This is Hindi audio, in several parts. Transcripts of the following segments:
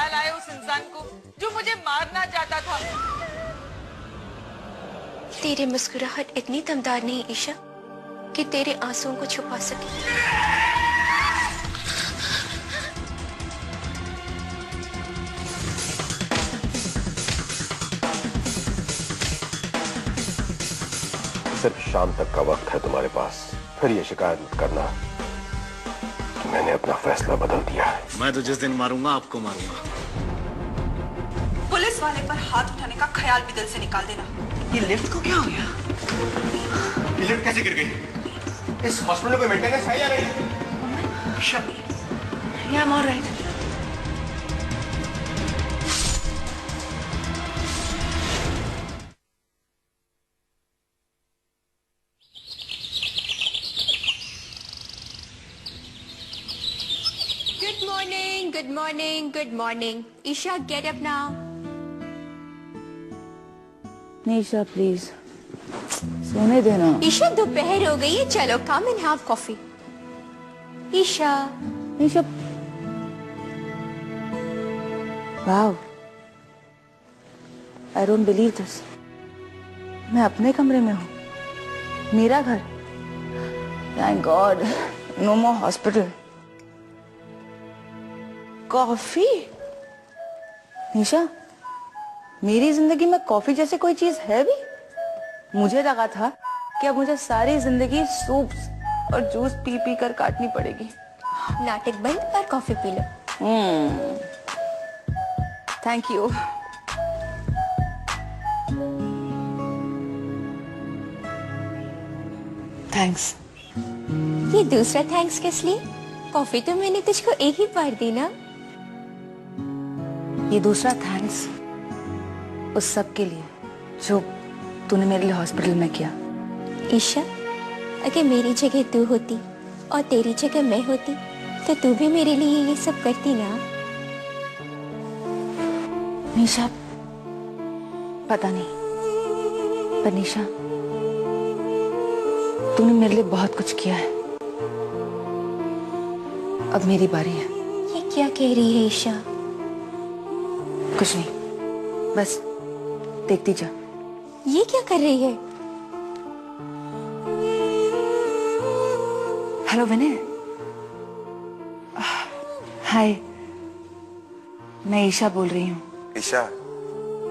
ख्याल आए उस इंसान को जो मुझे मारना चाहता था। तेरी मुस्कुराहट इतनी दमदार नहीं ईशा कि तेरे आंसुओं को छुपा सके। सिर्फ शाम तक का वक्त है तुम्हारे पास, फिर ये शिकायत मत करना कि मैंने अपना फैसला बदल दिया है। मैं तो जिस दिन मारूंगा आपको मारूंगा। पुलिस वाले पर हाथ उठाने का ख्याल भी दिल से निकाल देना। ये लिफ्ट को क्या हो गया? ये लिफ्ट कैसे गिर गई? इस हॉस्पिटल में मेंटेनेंस है या नहीं? शबी, yeah, I'm all right. Good morning, good morning. Isha, get up now. नहीं ईशा, प्लीज सोने देना। ईशा, दोपहर हो गई है, चलो come and have coffee. Isha, Isha, wow, I don't believe this. मैं अपने कमरे में हूँ, मेरा घर। Thank God, no more hospital. Coffee? Nisha, मेरी जिंदगी में कॉफी जैसे कोई चीज है भी? मुझे लगा था कि अब मुझे सारी जिंदगी सूप्स और जूस पी पी कर काटनी पड़ेगी। नाटक बंद और coffee P low. Thank you. Thanks. ये दूसरा थैंक्स किस लिए? कॉफी तो मैंने तुझको एक ही बार दी ना। ये दूसरा थैंक्स उस सब के लिए जो तूने मेरे लिए हॉस्पिटल में किया। ईशा, अगर मेरी जगह तू होती और तेरी जगह मैं होती तो तू भी मेरे लिए ये सब करती ना। निशा, पता नहीं, पर निशा, तूने मेरे लिए बहुत कुछ किया है। अब मेरी बारी है। ये क्या कह रही है ईशा? कुछ नहीं, बस देखती जा। ये क्या कर रही है? हेलो विनय। हाय, मैं ईशा बोल रही हूँ। ईशा,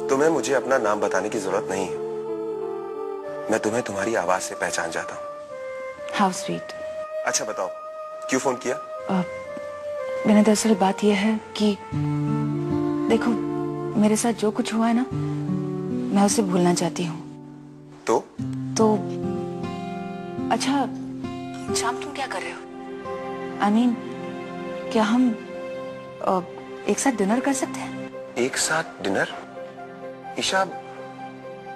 तुम्हें मुझे अपना नाम बताने की जरूरत नहीं है। मैं तुम्हें तुम्हारी आवाज से पहचान जाता हूँ। How sweet. अच्छा बताओ, क्यों फोन किया? विनय, दरअसल बात यह है कि देखो, मेरे साथ जो कुछ हुआ है ना, मैं उसे भूलना चाहती हूँ। तो अच्छा, शाम तुम क्या कर रहे हो? I mean, क्या हम एक साथ डिनर कर सकते हैं? एक साथ डिनर? ईशा,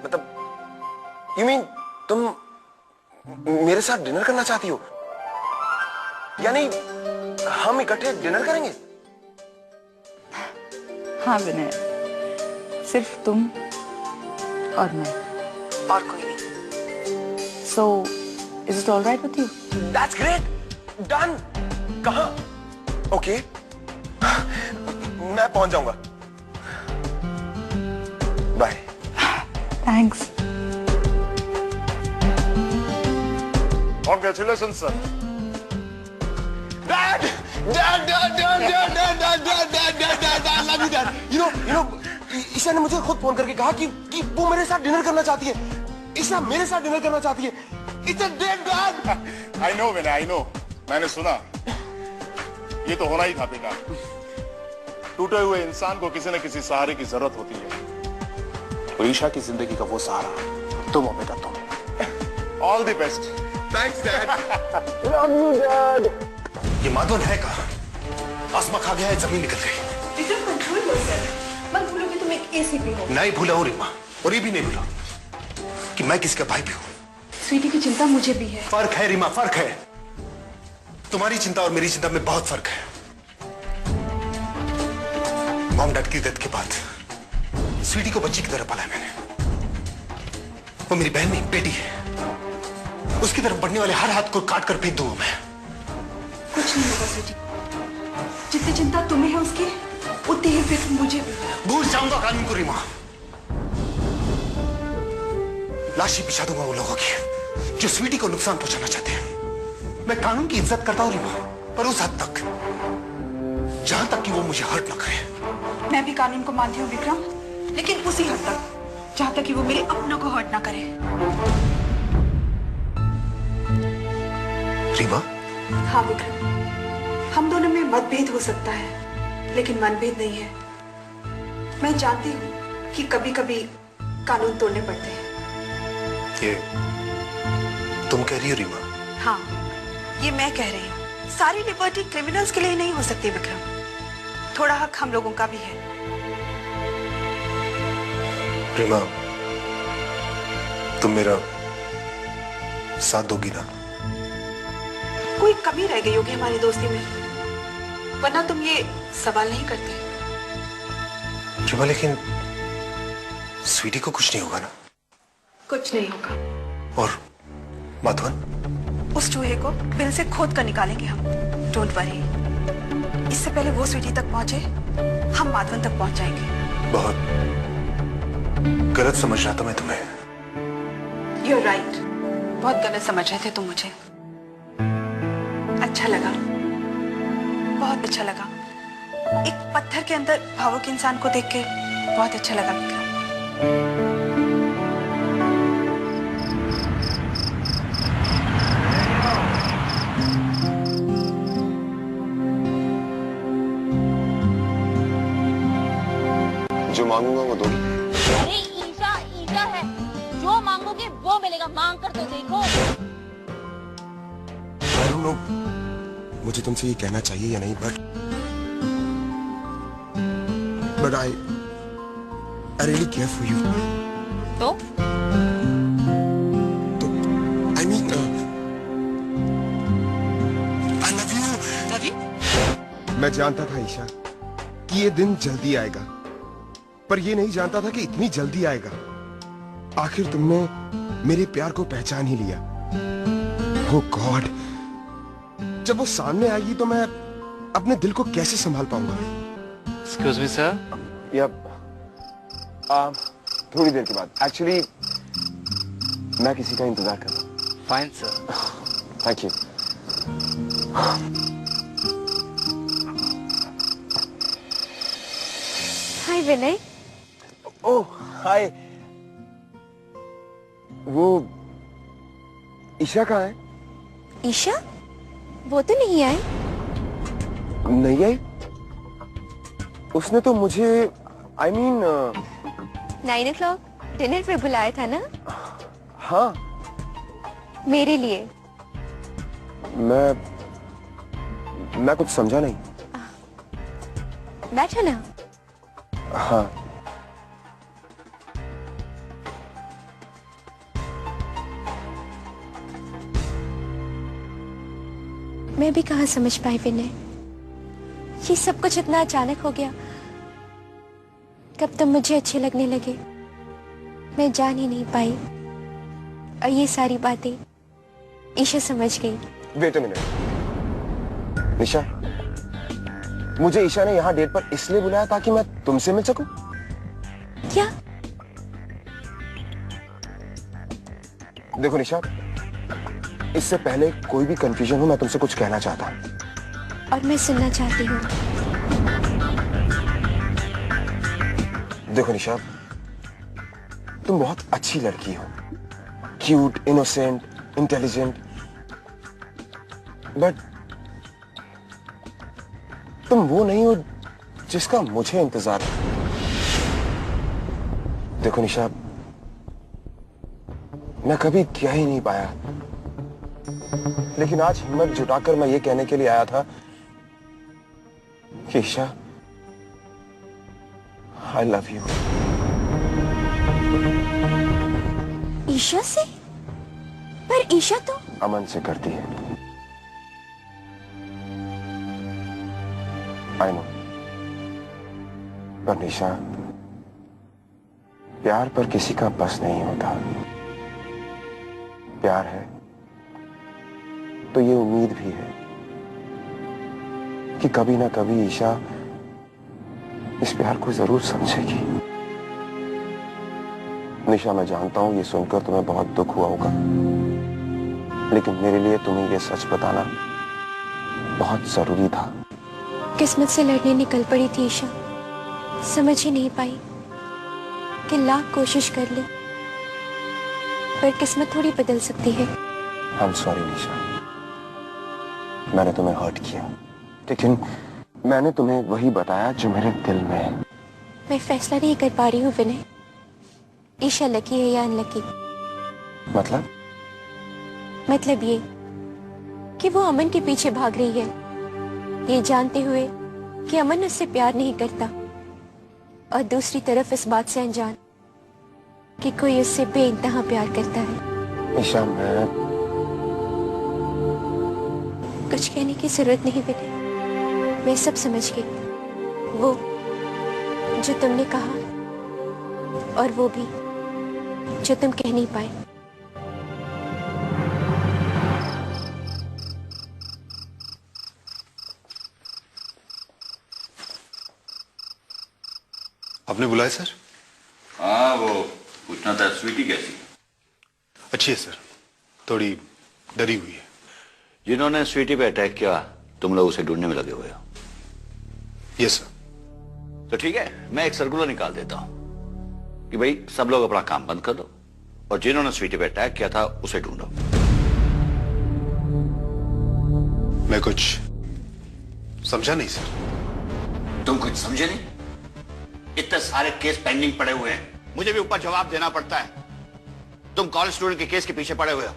मतलब यू मीन तुम मेरे साथ डिनर करना चाहती हो? यानी हम इकट्ठे डिनर करेंगे? हाँ विनय, सिर्फ तुम और मैं, और कोई नहीं। So, is it all right with you? That's great. Done. कहाँ? Okay. मैं पहुंच जाऊंगा। Bye. Thanks. Congratulations, sir. Dad! Dad! I love you, Dad. You know, Isha ने मुझे खुद फोन करके कहा कि वो मेरे साथ डिनर करना चाहती है। ईशा मेरे साथ डिनर करना चाहती है। It's a dead dad. I know, Vinay, I know. मैंने सुना। ये तो होना ही था बेटा। टूटे हुए इंसान को किसी न किसी सहारे की जरूरत होती है। और ईशा की जिंदगी का वो सहारा तुम हो बेटा, तुम। All the best. Thanks, Dad. Love you, Dad. ये माधवन है कहाँ? आसमां खा गया है, जमीन निकल गई। Control yourself. मत भूलो कि तुम एक एसीपी हो। नहीं भूला हूँ रीमा, और ये भी नहीं भूला कि मैं किसका भाई भी हूँ। स्वीटी की चिंता मुझे भी है। फर्क है रीमा, फर्क है। तुम्हारी चिंता और मेरी चिंता में बहुत फर्क है। मॉम डैड की डेथ के बाद स्वीटी को बच्ची की तरह पाला है मैंने। वो मेरी बहन नहीं, बेटी है। उसकी तरफ बढ़ने वाले हर हाथ को काट कर फेंक दूंगा मैं। कुछ नहीं होगा स्वीटी। जितनी चिंता तुम्हें है उसकी, होती है फिर मुझे भूल जाऊंगा कानून को रीमा। लाशी बिछा दूंगा वो लोगों की जो स्वीटी को नुकसान पहुंचाना चाहते हैं। मैं कानून की इज्जत करता हूं रीमा, पर उस हद तक जहां तक कि वो मुझे हर्ट ना करे। मैं भी कानून को मानती हूँ विक्रम, लेकिन उसी हद तक जहां तक कि वो मेरे अपनों को हर्ट ना करे। रीमा? हाँ विक्रम, हम दोनों में मतभेद हो सकता है, लेकिन मनभेद नहीं है। मैं जानती हूँ कि कभी कभी कानून तोड़ने पड़ते हैं। ये तुम कह रही हो रीमा? हाँ, ये मैं कह रही हूँ। सारी लिबर्टी क्रिमिनल्स के लिए नहीं हो सकती विक्रम, थोड़ा हक हम लोगों का भी है। रीमा, तुम मेरा साथ दोगी ना? कोई कमी रह गई होगी हमारी दोस्ती में, वरना तुम ये सवाल नहीं करते। रीमा, लेकिन स्वीटी को कुछ नहीं होगा ना? कुछ नहीं होगा। और माधवन? उस चूहे को बिल से खोद कर निकालेंगे हम, डोंट वरी। इससे पहले वो स्वीटी तक पहुंचे, हम माधवन तक पहुंच जाएंगे। बहुत गलत समझ रहा था मैं तुम्हें। You're right, बहुत गलत समझ रहे थे तुम मुझे। अच्छा लगा, बहुत अच्छा लगा। एक पत्थर के अंदर भावुक इंसान को देख के बहुत अच्छा लगा विक्रम। जो मांगूंगा वो दोगी? अरे ईशा ईशा है, जो मांगोगे वो मिलेगा, मांग कर तो देखो। I don't know, मुझे तुमसे ये कहना चाहिए या नहीं, but I really care for you. तो I mean, I love you. Love you. मैं जानता था ईशा कि ये दिन जल्दी आएगा, पर ये नहीं जानता था कि इतनी जल्दी आएगा। आखिर तुमने मेरे प्यार को पहचान ही लिया। Oh God, जब वो सामने आएगी तो मैं अपने दिल को कैसे संभाल पाऊंगा? Excuse me, sir. थोड़ी देर के बाद। एक्चुअली मैं किसी का इंतजार कर रहा हूँ। Fine, sir. Thank you. Hi Vinay. Oh hi. वो ईशा कहाँ है? ईशा? वो तो नहीं आई। नहीं आई? उसने तो मुझे I mean 9 o'clock डिनर पे बुलाया था ना? हाँ। मेरे लिए। मैं कुछ समझा नहीं। बैठो ना। हाँ। मैं भी कहाँ समझ पाई विनय, ये सब कुछ इतना अचानक हो गया। कब तुम मुझे अच्छे लगने लगे मैं जान ही नहीं पाई, और ये सारी बातें ईशा समझ गई। वेट अ मिनट निशा, मुझे ईशा ने यहाँ डेट पर इसलिए बुलाया ताकि मैं तुमसे मिल सकूं? क्या? देखो निशा, इससे पहले कोई भी कंफ्यूजन हो, मैं तुमसे कुछ कहना चाहता हूँ। और मैं सुनना चाहती हूँ। देखो निशा, तुम बहुत अच्छी लड़की हो, क्यूट, इनोसेंट, इंटेलिजेंट, बट तुम वो नहीं हो जिसका मुझे इंतजार है। देखो निशा, मैं कभी कह ही नहीं पाया, लेकिन आज हिम्मत जुटाकर मैं ये कहने के लिए आया था कि Isha, I love you। Isha से? पर ईशा तो अमन से करती है। I know, पर निशा, प्यार पर किसी का बस नहीं होता। प्यार है तो ये उम्मीद भी है कि कभी ना कभी ईशा इस प्यार को जरूर समझेगी। निशा, मैं जानता हूं ये सुनकर तुम्हें बहुत दुख हुआ होगा, लेकिन मेरे लिए तुम्हें ये सच बताना बहुत जरूरी था। किस्मत से लड़ने निकल पड़ी थी ईशा, समझ ही नहीं पाई कि लाख कोशिश कर ले पर किस्मत थोड़ी बदल सकती है। आई एम सॉरी निशा, मैंने तुम्हें हर्ट किया, लेकिन मैंने तुम्हें वही बताया जो मेरे दिल में है। मैं फैसला नहीं कर पा रही हूँ विनय, ईशा लकी है या अनलकी। मतलब ये कि वो अमन के पीछे भाग रही है, ये जानते हुए कि अमन उससे प्यार नहीं करता, और दूसरी तरफ इस बात से अनजान कि कोई उससे बेइंतहा प्यार करता है। ईशा, मैं कुछ कहने की जरूरत नहीं विनय, मैं सब समझ गई। वो जो तुमने कहा और वो भी जो तुम कह नहीं पाए। आपने बुलाया सर? हाँ, वो पूछना था स्वीटी कैसी? अच्छी है सर, थोड़ी डरी हुई है। जिन्होंने स्वीटी पे अटैक किया तुम लोग उसे ढूंढने में लगे हुए हो? Yes sir. तो ठीक है, मैं एक सर्कुलर निकाल देता हूं कि भाई सब लोग अपना काम बंद कर दो और जिन्होंने स्वीटी पे अटैक किया था उसे ढूंढो। मैं कुछ समझा नहीं सर। तुम कुछ समझे नहीं? इतने सारे केस पेंडिंग पड़े हुए हैं, मुझे भी ऊपर जवाब देना पड़ता है। तुम कॉलेज स्टूडेंट के केस के पीछे पड़े हुए हो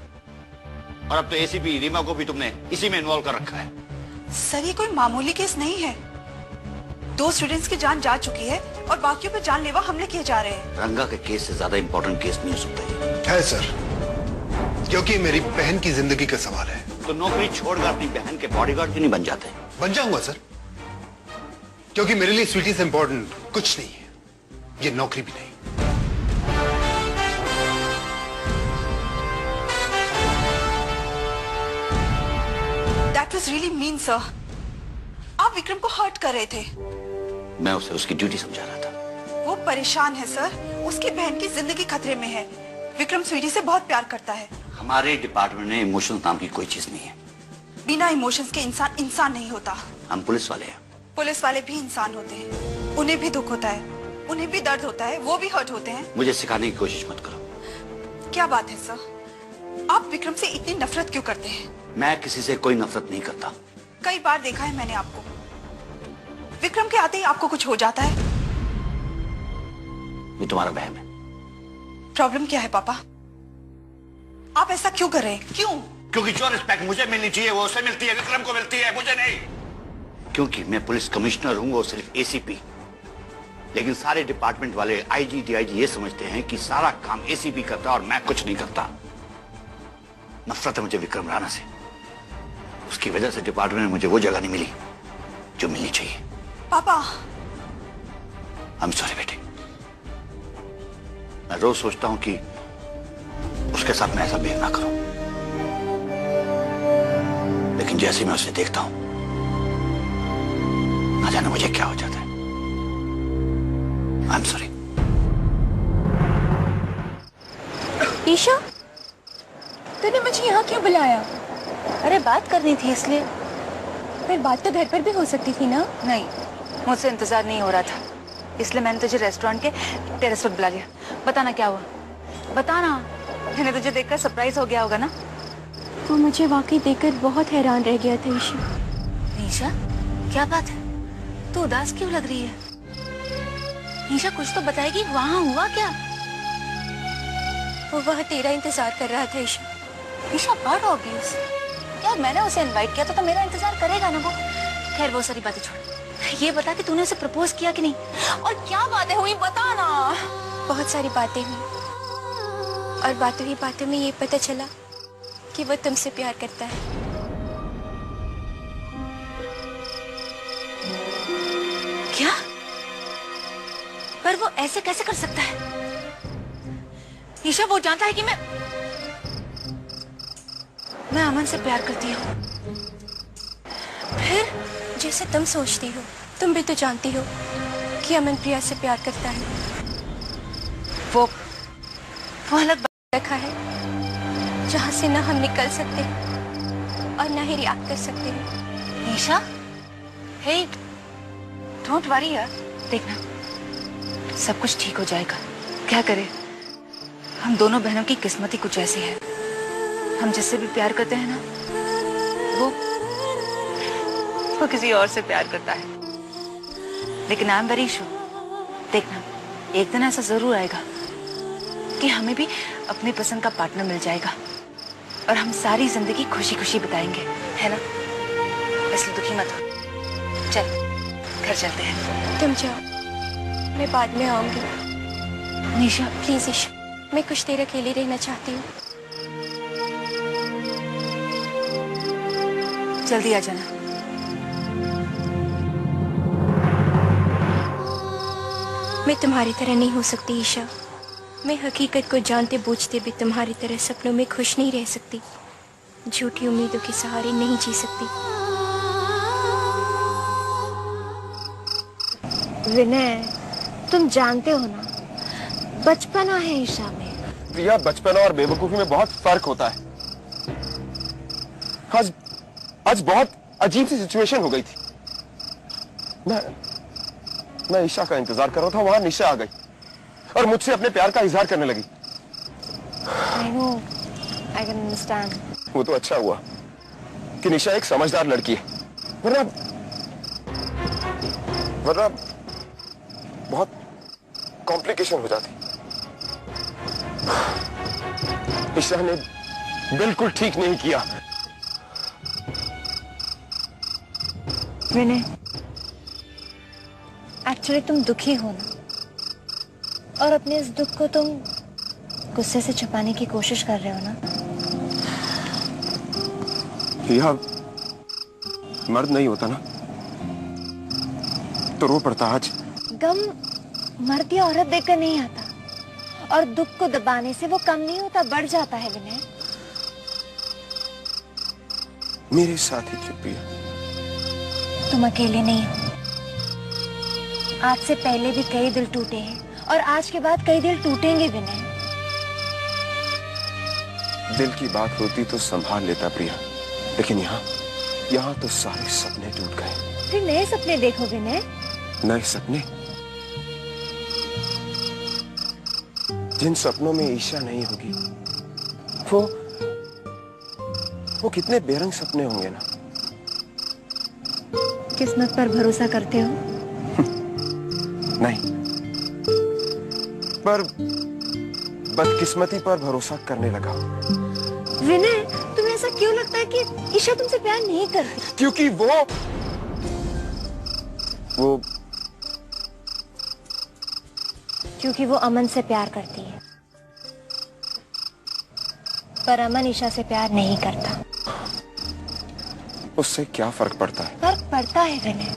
और अब तो एसीपी रीमा को भी तुमने इसी में इन्वॉल्व कर रखा है। सर, ये कोई मामूली केस नहीं है। 2 स्टूडेंट्स की जान जा चुकी है और बाकियों पे जानलेवा हमले किए जा रहे हैं। रंगा के केस से ज्यादा इंपॉर्टेंट केस नहीं हो सकता ये। है सर, क्योंकि मेरी बहन की जिंदगी का सवाल है। तो नौकरी छोड़कर अपनी बहन के बॉडीगार्ड क्यों नहीं बन जाते? बन जाऊंगा सर, क्योंकि मेरे लिए स्वीटी से इंपॉर्टेंट कुछ नहीं है, ये नौकरी भी नहीं। That was really mean, sir. आप विक्रम को हर्ट कर रहे थे। मैं उसे उसकी ड्यूटी समझा रहा था। वो परेशान है सर, उसकी बहन की जिंदगी खतरे में है। विक्रम स्वीटी से बहुत प्यार करता है। हमारे डिपार्टमेंट में इमोशंस नाम की कोई चीज नहीं है। बिना इमोशंस के इंसान इंसान नहीं होता। हम पुलिस वाले हैं। पुलिस वाले भी इंसान होते हैं, उन्हें भी दुख होता है, उन्हें भी दर्द होता है, वो भी हर्ट होते हैं। मुझे सिखाने की कोशिश मत करो। क्या बात है सर, आप विक्रम से इतनी नफरत क्यों करते हैं? मैं किसी से कोई नफरत नहीं करता। कई बार देखा है मैंने आपको, विक्रम के आते ही आपको कुछ हो जाता है। ये तुम्हारा वहम है। प्रॉब्लम क्या है पापा? आप ऐसा क्यों कर रहे हैं? क्यों? क्योंकि जो रिस्पेक्ट मुझे मिलनी चाहिए वो उसे मिलती है, विक्रम को मिलती है, मुझे नहीं। क्योंकि मैं पुलिस कमिश्नर हूं, वो सिर्फ एसीपी। लेकिन सारे डिपार्टमेंट वाले आईजी डीआईजी ये समझते हैं कि सारा काम एसीपी करता है और मैं कुछ नहीं करता। नफरत है मुझे विक्रम राणा से। उसकी वजह से डिपार्टमेंट में मुझे वो जगह नहीं मिली जो मिलनी चाहिए। पापा, आई एम सॉरी बेटे। मैं रोज सोचता हूं कि उसके साथ मैं ऐसा बिहेव ना करूं, लेकिन जैसे मैं उसे देखता हूं ना जाने मुझे क्या हो जाता है। I am sorry. ईशा, तूने मुझे यहाँ क्यों बुलाया? अरे बात करनी थी इसलिए। फिर बात तो घर पर भी हो सकती थी ना? नहीं, मुझसे इंतजार नहीं हो रहा था, इसलिए मैंने तुझे रेस्टोरेंट के टेरेस पर बुला लिया। बताना क्या हुआ, बताना। मैंने तुझे देखकर सरप्राइज हो गया होगा ना? वो मुझे वाकई देखकर बहुत हैरान रह गया था ईशा। ईशा, क्या बात है? तू उदास क्यों लग रही है? ईशा, कुछ तो बताएगी, वहाँ हुआ क्या? वो वहाँ तेरा इंतजार कर रहा था ईशा। Isha, but obvious. यार, मैंने उसे इनवाइट किया तो मेरा इंतजार करेगा ना वो। खैर, वो सारी बातें छोड़, ये बता कि तूने उसे प्रपोज किया कि नहीं, और क्या बातें हुई बता ना। बहुत सारी बातें हुई और बातों ही बातों में ये पता चला कि वो तुमसे प्यार करता है। क्या? पर वो ऐसे कैसे कर सकता है? ईशा, वो जानता है कि मैं अमन से प्यार करती हूँ। फिर जैसे तुम सोचती हो, तुम भी तो जानती हो कि अमन प्रिया से प्यार करता है। वो अलग बात रखा है जहां से ना हम निकल सकते और ना ही रिएक्ट कर सकते हैं। निशा, हे, डोंट वरी यार, देखना सब कुछ ठीक हो जाएगा। क्या करें, हम दोनों बहनों की किस्मत ही कुछ ऐसी है। हम जिससे भी प्यार करते हैं ना, वो किसी और से प्यार करता है। लेकिन आई एम वेरी श्योर, देखना एक दिन ऐसा जरूर आएगा कि हमें भी अपने पसंद का पार्टनर मिल जाएगा और हम सारी जिंदगी खुशी खुशी बिताएंगे, है ना? इसलिए दुखी मत हो। चल घर चलते हैं। तुम जाओ, मैं बाद में आऊंगी। निशा प्लीज ईशा, मैं कुछ देर अकेली रहना चाहती हूँ। जल्दी आ जाना। मैं तुम्हारी तरह नहीं हो सकती ईशा। मैं हकीकत को जानते बूझते भी तुम्हारी तरह सपनों में खुश नहीं रह सकती। झूठी उम्मीदों के सहारे नहीं जी सकती। विनय, तुम जानते हो ना, बचपना है ईशा में। प्रिया, बचपना और बेवकूफी में बहुत फर्क होता है। आज बहुत अजीब सी सिचुएशन हो गई थी। मैं ईशा का इंतजार कर रहा था, वहां निशा आ गई और मुझसे अपने प्यार का इजहार करने लगी। I know, I can understand. वो तो अच्छा हुआ कि निशा एक समझदार लड़की है, वरना बहुत कॉम्प्लिकेशन हो जाती। ईशा ने बिल्कुल ठीक नहीं किया। विनय, एक्चुअली तुम दुखी हो ना, और अपने इस दुख को तुम गुस्से से छुपाने की कोशिश कर रहे हो ना। यह मर्द नहीं होता ना तो रो पड़ता। आज गम मर्द या औरत देखकर नहीं आता, और दुख को दबाने से वो कम नहीं होता, बढ़ जाता है। विनय, मेरे साथ ही प्रिया, तुम अकेले नहीं हो। आज से पहले भी कई दिल टूटे हैं और आज के बाद कई दिल टूटेंगे विनय। दिल की बात होती तो संभाल लेता प्रिया, लेकिन यहाँ तो सारे सपने टूट गए। फिर नए सपने देखो विनय। नए सपने? जिन सपनों में ईशा नहीं होगी, वो कितने बेरंग सपने होंगे ना। किस्मत पर भरोसा करते हो? नहीं, पर बदकिस्मती पर भरोसा करने लगा। विनय, तुम्हें ऐसा क्यों लगता है कि ईशा तुमसे प्यार नहीं करती? क्योंकि वो अमन से प्यार करती है, पर अमन ईशा से प्यार नहीं करता। उससे क्या फर्क पड़ता है? फर्क पड़ता है विनय।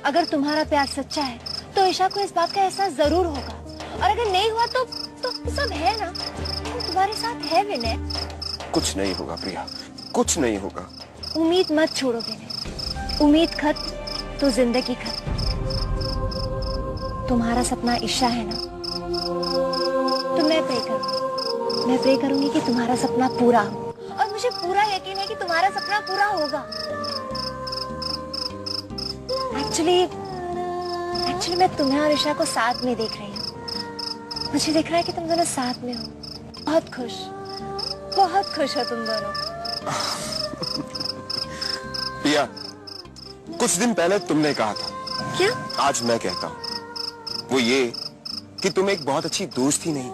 अगर तुम्हारा प्यार सच्चा है तो ईशा को इस बात का एहसास जरूर होगा, और अगर नहीं हुआ तो सब है ना, वो तुम्हारे साथ है विनय। कुछ नहीं होगा प्रिया, कुछ नहीं होगा। उम्मीद मत छोड़ो विनय। उम्मीद खत्म तो जिंदगी खत्म। तुम्हारा सपना ईशा है ना, तो मैं प्रे करूंगी कि तुम्हारा सपना पूरा हो, और मुझे पूरा यकीन है कि तुम्हारा सपना पूरा होगा। एक्चुअली मैं तुम्हें और ईशा को साथ में देख रही हूँ। मुझे दिख रहा है कि तुम दोनों साथ में हो। बहुत खुश हो तुम दोनों। प्रिया, कुछ दिन पहले तुमने कहा था, क्या? आज मैं कहता हूँ, वो ये कि तुम एक बहुत अच्छी दोस्त ही नहीं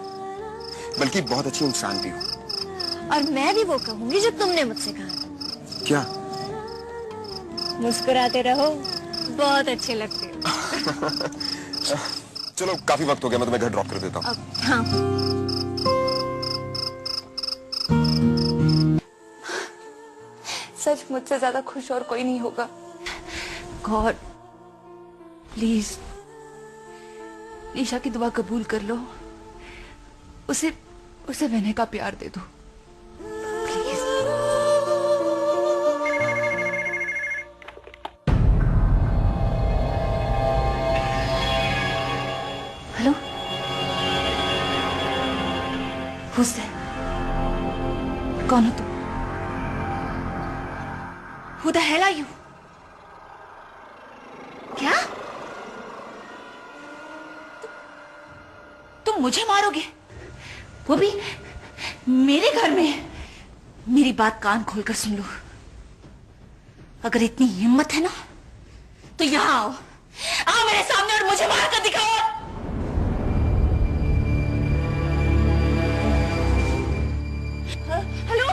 बल्कि बहुत अच्छी इंसान भी हो। और मैं भी वो कहूंगी जो तुमने मुझसे कहा। क्या? मुस्कुराते रहो, बहुत अच्छे लगते हो। चलो, काफी वक्त हो गया, मैं तुम्हें घर ड्रॉप कर देता हूँ। हाँ। सच मुझसे ज्यादा खुश और कोई नहीं होगा। गॉड प्लीज ईशा की दुआ कबूल कर लो, उसे विनय का प्यार दे दो प्लीज। कौन हो तुम? Who the hell are you? क्या? तुम मुझे मारोगे? वो भी मेरे घर में? मेरी बात कान खोलकर सुन लो। अगर इतनी हिम्मत है ना तो यहां आओ, आओ मेरे सामने और मुझे मार कर दिखाओ। हेलो,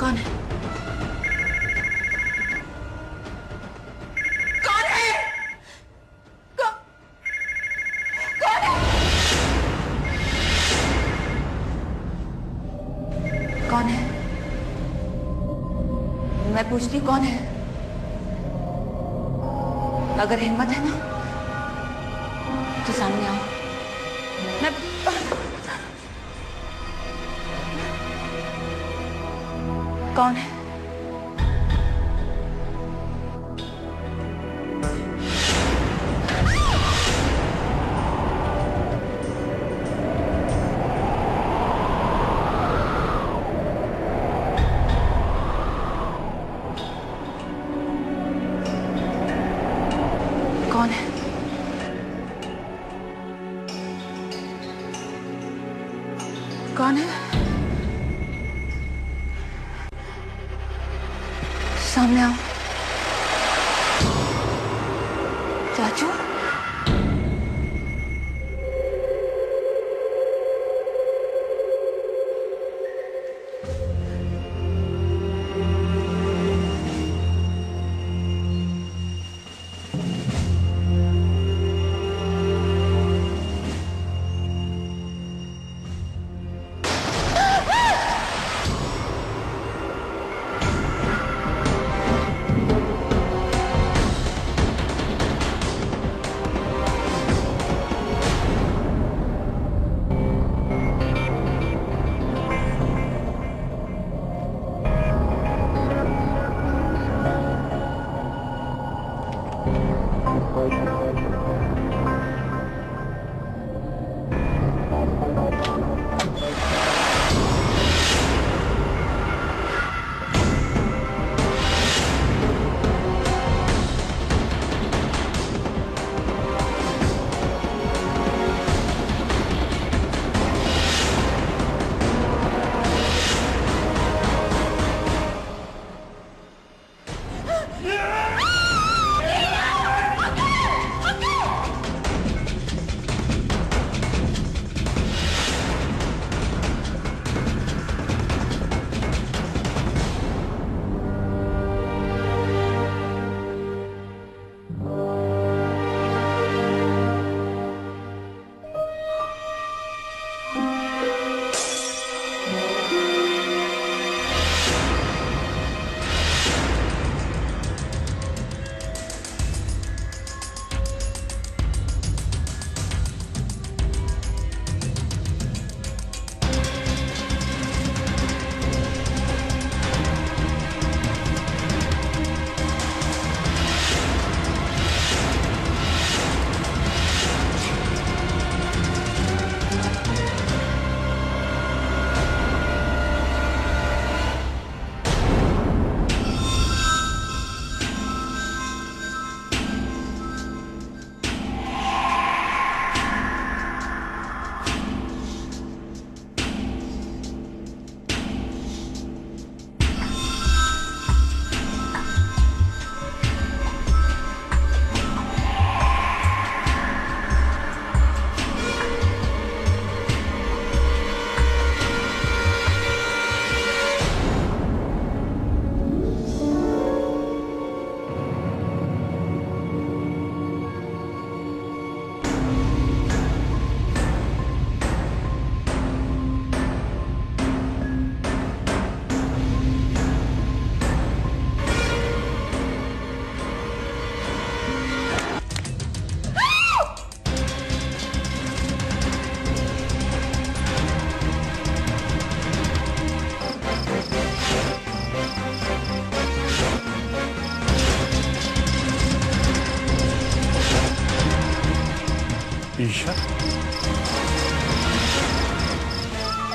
कौन है? कौन है? कौन है? कौन है? मैं पूछती कौन है? अगर हिम्मत है ना तो सामने आओ। मैं कौन है? कौन है? कौन है? सामने आओ। चाचू?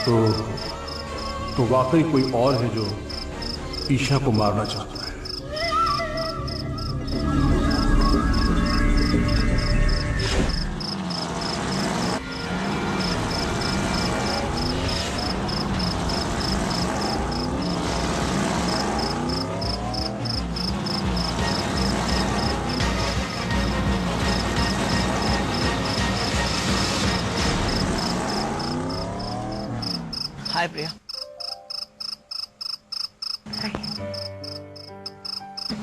तो वाकई कोई और है जो ईशा को मारना चाहता है। हाय प्रिया।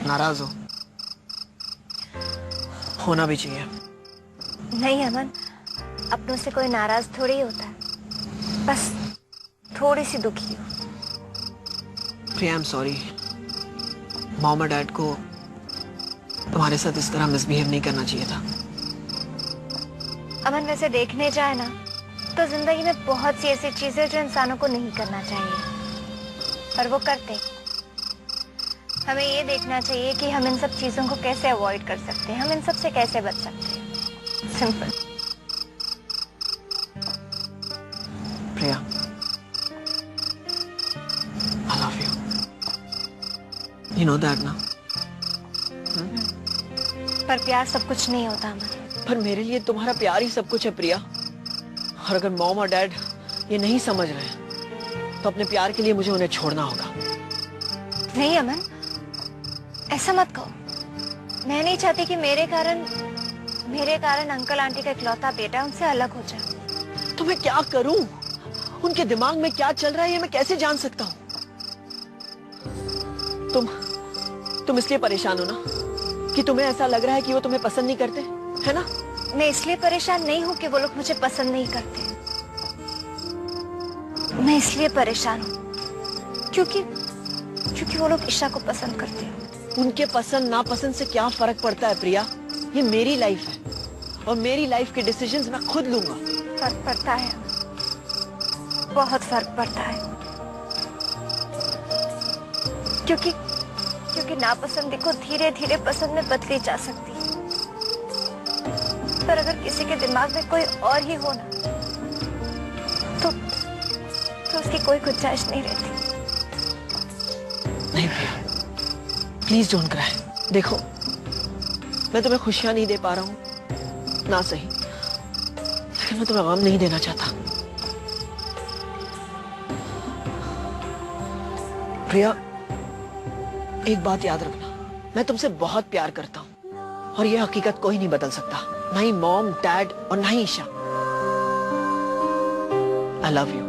नाराज हो? होना भी चाहिए। नहीं अमन, अपनों से कोई नाराज थोड़ी होता है, बस थोड़ी सी दुखी हो। प्रिया, आई एम सॉरी। मॉम और डैड को तुम्हारे साथ इस तरह मिसबिहेव नहीं करना चाहिए था। अमन, वैसे देखने जाए ना तो जिंदगी में बहुत सी ऐसी चीजें जो इंसानों को नहीं करना चाहिए, पर वो करते। हमें ये देखना चाहिए कि हम इन सब चीजों को कैसे अवॉइड कर सकते हैं, हम इन सब से कैसे बच सकते हैं। Simple. Priya, I love you. You know that ना? पर प्यार सब कुछ नहीं होता अमन। पर मेरे लिए तुम्हारा प्यार ही सब कुछ है प्रिया। और अगर मॉम और डैड ये नहीं समझ रहे तो अपने प्यार के लिए मुझे उन्हें छोड़ना होगा। नहीं अमन, ऐसा मत कहो। मैं नहीं चाहती कि मेरे कारण अंकल आंटी का इकलौता बेटा उनसे अलग हो जाए। तो मैं क्या करूं? उनके दिमाग में क्या चल रहा है ये मैं कैसे जान सकता हूं? तुम इसलिए परेशान हो ना कि तुम्हें ऐसा लग रहा है कि वो तुम्हें पसंद नहीं करते, है ना? मैं इसलिए परेशान नहीं हूँ कि वो लोग मुझे पसंद नहीं करते। मैं इसलिए परेशान हूँ क्योंकि वो लोग ईशा को पसंद करते हैं। उनके पसंद नापसंद से क्या फर्क पड़ता है प्रिया? ये मेरी लाइफ है और मेरी लाइफ के डिसीजंस मैं खुद लूंगा। फर्क पड़ता है, बहुत फर्क पड़ता है। क्योंकि नापसंदी को धीरे धीरे पसंद में बदली जा सकती है, पर अगर किसी के दिमाग में कोई और ही हो ना तो उसकी कोई गुंजाइश नहीं रहती। नहीं प्रिया, प्लीज डोंट क्राई। देखो, मैं तुम्हें खुशियां नहीं दे पा रहा हूं ना सही, लेकिन मैं तुम्हें गम नहीं देना चाहता। प्रिया, एक बात याद रखना, मैं तुमसे बहुत प्यार करता हूं और यह हकीकत कोई नहीं बदल सकता, ना ही मॉम, डैड और ना ही ईशा। I love you.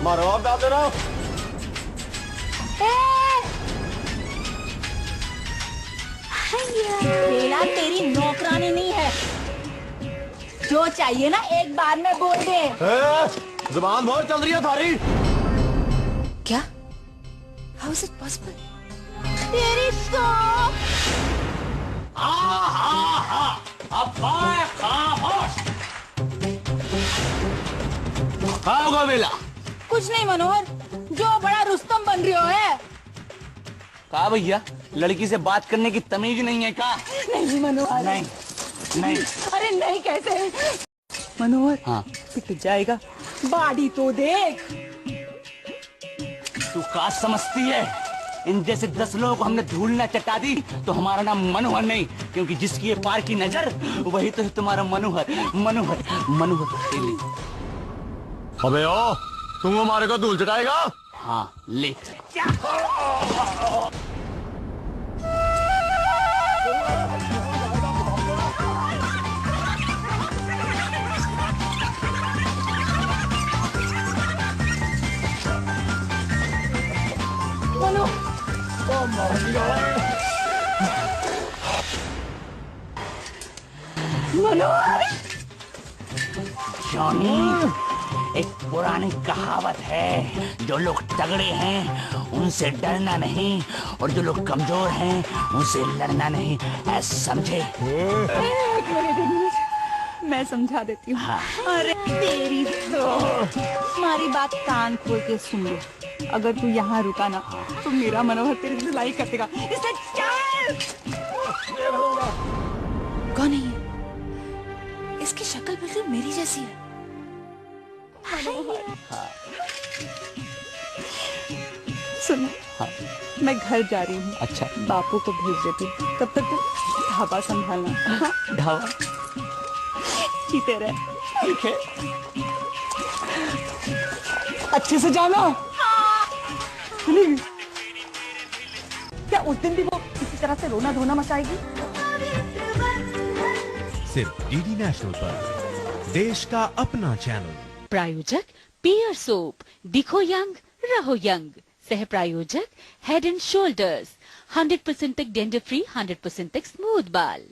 मारो आप डाल दे रहा हूं। बेला तेरी नौकरानी नहीं है, जो चाहिए ना एक बार में बोल दे। जुबान बहुत चल रही है थारी। क्या? How is it possible? तेरी तो हाँ होगा बेला। कुछ नहीं मनोहर, जो बड़ा रुस्तम बन रही हो है। कहा भैया, लड़की से बात करने की तमीज नहीं है का? नहीं मनोहर, नहीं नहीं। अरे नहीं कैसे मनोहर? हाँ पिट जाएगा, बाड़ी तो देख। तू का समझती है? इन जैसे 10 लोगों को हमने धूल न चटा दी तो हमारा नाम मनोहर नहीं, क्योंकि जिसकी ये पार की नजर वही तो है तुम्हारा मनोहर। मनोहर मनोहर अबे ओ, तुम हमारे को धूल चटाएगा? हाँ ले। मनु, जॉनी, एक पुरानी कहावत है, जो लोग तगड़े हैं उनसे डरना नहीं और जो लोग कमजोर हैं उनसे लड़ना नहीं, ऐसा समझे? मैं समझा देती हूँ। हाँ। अरे तेरी तो हमारी बात कान खोल के सुन ले। अगर तू यहाँ रुका ना तो मेरा मनोहर तेरी धुलाई कर देगा। इससे चल। कौन है ये? इसकी शक्ल बिल्कुल मेरी जैसी है। सुन, हाँ। मैं घर जा रही हूँ। अच्छा। बापू को भेज देती हूँ। तब तक तू ढाबा संभालना। ढाबा? जीते रहे। ठीक है। अच्छे से जाना। क्या उस दिन भी वो इसी तरह से रोना धोना मचाएगी? सिर्फ डीडी नेशनल पर, देश का अपना चैनल। प्रायोजक पियर सोप, दिखो यंग रहो यंग। सह प्रायोजक हेड एंड शोल्डर्स, 100% तक डेंजर फ्री, 100% तक स्मूथ बाल।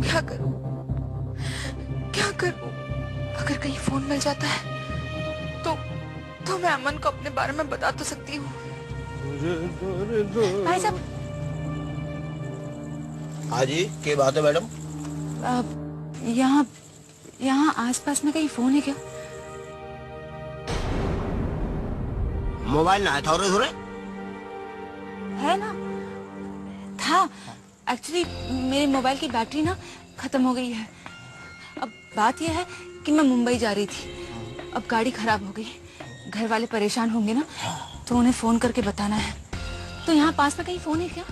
क्या करूं? क्या करूं? अगर कहीं फोन मिल जाता है तो मैं अमन को अपने बारे में बता तो सकती हूँ। भाई साहब। हाँ जी, क्या बात है मैडम? यहाँ आसपास में कहीं फोन है क्या? मोबाइल ना है थोड़े थोड़े? है ना? था। एक्चुअली मेरे मोबाइल की बैटरी ना खत्म हो गई है। अब बात यह है कि मैं मुंबई जा रही थी। अब गाड़ी खराब हो गई। घर वाले परेशान होंगे ना, तो उन्हें फोन करके बताना है। तो यहाँ पास में कहीं फोन है क्या?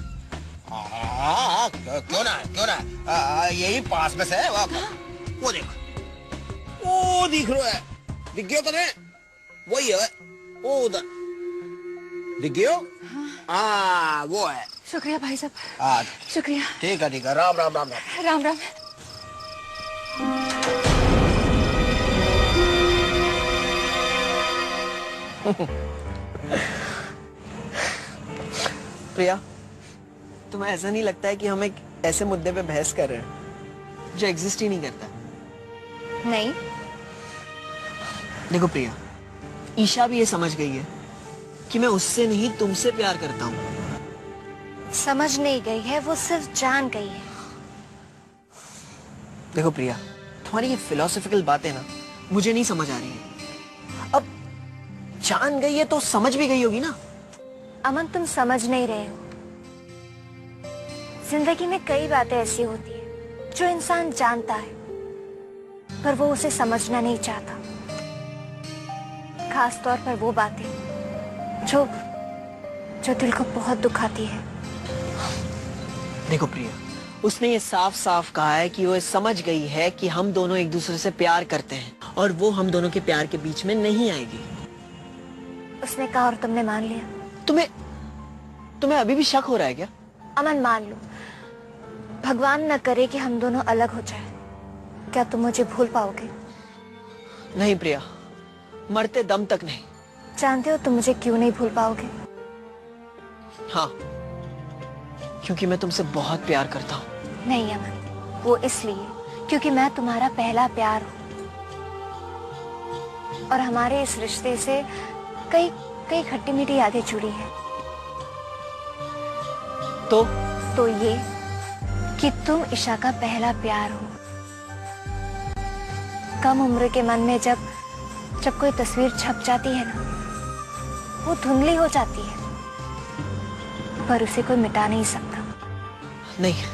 हाँ, क्यों ना यही पास में से है। वो देखो, वो दिख रहा है। दिख गया तुम्हें? वही है वो उधर। दिख गया? हाँ वो है। शुक्रिया भाई साहब। हाँ शुक्रिया। ठीक है। राम राम राम राम राम राम। प्रिया, तुम्हें ऐसा नहीं लगता है कि हम एक ऐसे मुद्दे पे बहस कर रहे हैं जो एग्जिस्ट ही नहीं करता? नहीं। देखो प्रिया, ईशा भी ये समझ गई है कि मैं उससे नहीं तुमसे प्यार करता हूँ। समझ नहीं गई है, वो सिर्फ जान गई है। देखो प्रिया, तुम्हारी ये फिलोसॉफिकल बातें ना मुझे नहीं समझ आ रही है। अब जान गई है तो समझ भी गई होगी ना? अमन, तुम समझ नहीं रहे हो। जिंदगी में कई बातें ऐसी होती है जो इंसान जानता है पर वो उसे समझना नहीं चाहता। खास तौर पर वो बातें जो दिल को बहुत दुखाती है। देखो प्रिया, उसने ये साफ साफ कहा है कि वो समझ गई है कि हम दोनों एक दूसरे से प्यार करते हैं और वो हम दोनों के प्यार के बीच में नहीं आएगी। उसने कहा और तुमने मान लिया? तुम्हें अभी भी शक हो रहा है क्या? अमन, मान लो, भगवान न करे कि हम दोनों अलग हो जाए, क्या तुम मुझे भूल पाओगे? नहीं प्रिया, मरते दम तक नहीं। जानते हो तुम मुझे क्यों नहीं भूल पाओगे? हाँ, क्योंकि मैं तुमसे बहुत प्यार करता हूँ। नहीं अमन, वो इसलिए क्योंकि मैं तुम्हारा पहला प्यार हूँ। और हमारे इस रिश्ते से कई कई खट्टी मीठी यादें जुड़ी हैं। तो ये कि तुम ईशा का पहला प्यार हो। कम उम्र के मन में जब कोई तस्वीर छप जाती है ना, वो धुंधली हो जाती है, पर उसे कोई मिटा नहीं सकता। नहीं,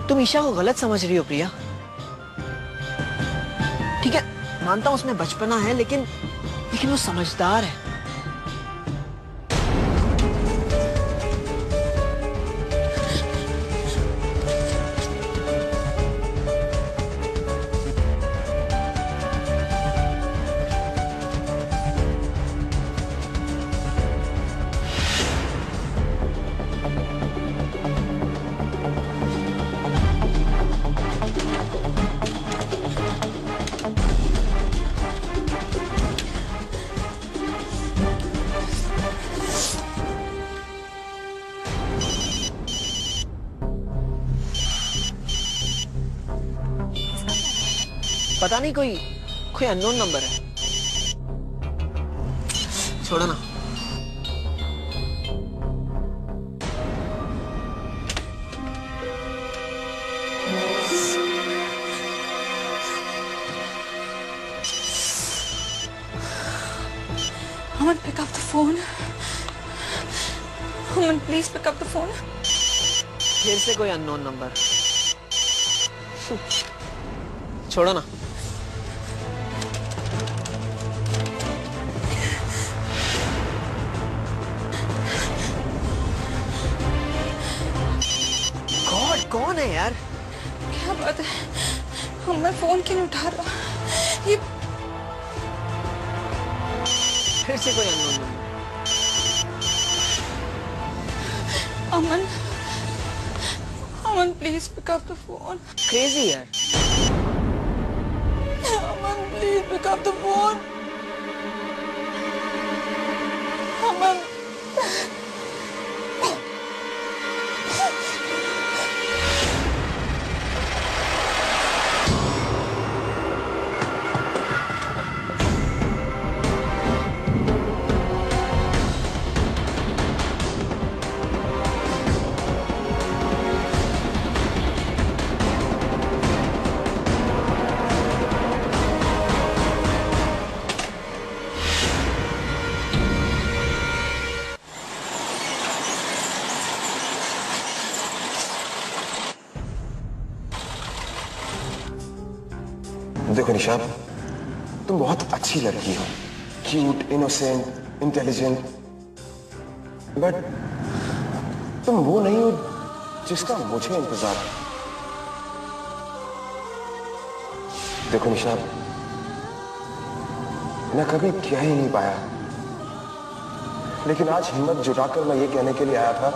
तुम ईशा को गलत समझ रही हो प्रिया। ठीक है, मानता हूं उसमें बचपना है, लेकिन वो समझदार है। पता नहीं, कोई अननोन नंबर है। छोड़ो ना। Aman, pick up the phone. Aman, please pick up the phone. फिर से कोई अननोन नंबर। छोड़ो ना। गॉड, कौन है यार? क्या बात है? मैं फोन क्यों नहीं उठा रहा? ये फिर से कोई unknown number. Aman, please pick up the phone. Crazy यार। Aman, please pick up the phone. Aman. देखो निशा, तुम बहुत अच्छी लड़की हो, क्यूट, इनोसेंट, इंटेलिजेंट, बट तुम वो नहीं हो जिसका मुझे इंतजार है। देखो निशा, मैं कभी कह ही नहीं पाया, लेकिन आज हिम्मत जुटाकर मैं ये कहने के लिए आया था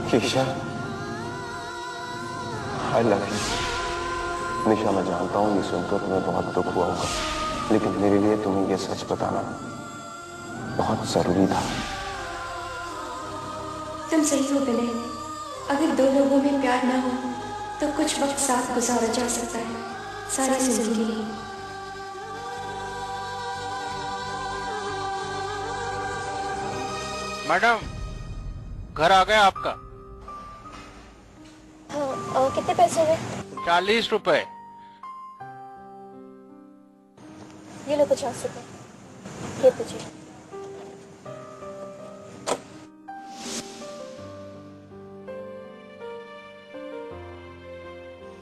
कि ईशा, आई लव यू। निशा, मैं जानता हूं ये सुनकर तुम्हें बहुत दुख हुआ होगा, लेकिन मेरे लिए तुम्हें ये सच बताना बहुत जरूरी था। तुम सही हो विनय। अगर दो लोगों में प्यार ना हो तो कुछ वक्त साथ गुजारा जा सकता है, सारी जिंदगी नहीं। मैडम, घर आ गया आपका। कितने पैसे हुए? 40 रुपए। ये लो 50 रुपए। ये तुझे।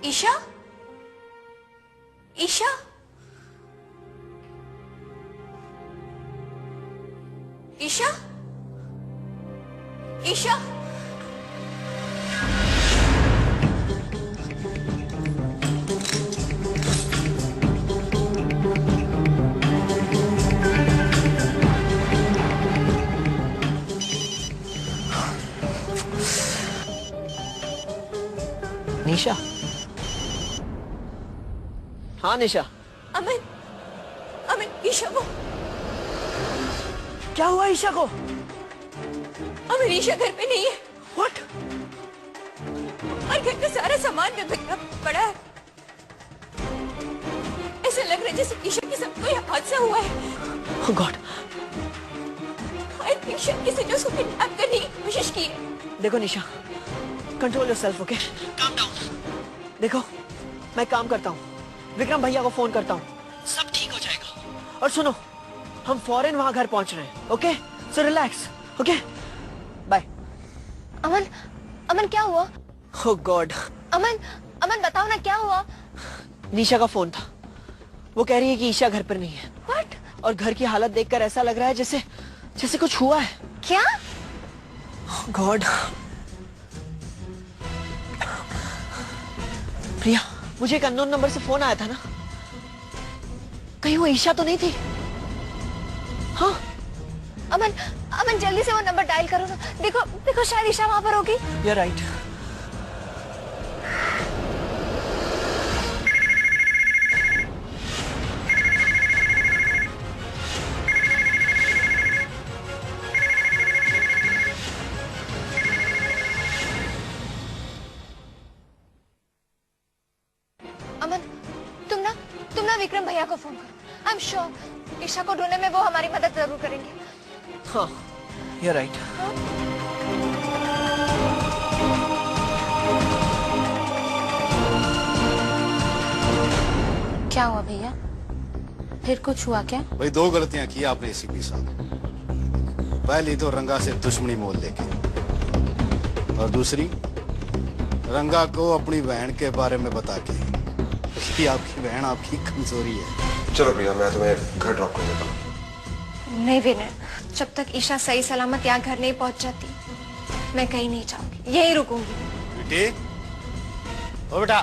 ईशा, ईशा, ईशा, ईशा। निशा। हाँ निशा। अमन, अमन, ईशा को क्या हुआ? ईशा को? अमन, ईशा घर पे नहीं है। What? और घर का सारा सामान भी बिखरा पड़ा है। ऐसा लग रहा है जैसे ईशा के साथ कोई हादसा हुआ है। Oh God. I think शायद किसी ने उसको किडनैप करने की कोशिश की है। देखो Nisha, control yourself, okay? Calm down. देखो, मैं काम करता हूँ, विक्रम भैया को फोन करता हूँ, सब ठीक हो जाएगा। और सुनो, हम फौरन वहाँ घर पहुँच रहे हैं, okay? So relax, okay? Bye. Aman, Aman क्या हुआ? Oh God. अमन, अमन बताओ ना क्या हुआ? निशा का फोन था, वो कह रही है कि ईशा घर पर नहीं है। What? और घर की हालत देखकर ऐसा लग रहा है जैसे कुछ हुआ है। क्या? Oh God. प्रिया, मुझे एक अननोन नंबर से फोन आया था ना, कहीं वो ईशा तो नहीं थी? हाँ? अमन, अमन जल्दी से वो नंबर डायल करो ना। देखो, देखो शायद ईशा वहाँ पर होगी। You're right. अमन, तुम ना विक्रम भैया को फोन करो। आई एम श्योर ईशा को ढूंढने में वो हमारी मदद जरूर करेंगे। हाँ, you're right. क्या हुआ भैया? फिर कुछ हुआ क्या? भाई दो गलतियां की आपने एसीपी साहब। पहली तो रंगा से दुश्मनी मोल लेके, और दूसरी रंगा को अपनी बहन के बारे में बता के कि आपकी बहन आपकी कमजोरी है। चलो प्रिया, मैं तुम्हें घर ड्रॉप कर देता हूँ। नहीं विनय, जब तक ईशा सही सलामत यहाँ घर नहीं पहुँच जाती मैं कहीं नहीं जाऊंगी, यहीं रुकूंगी। बेटे, ओ बेटा।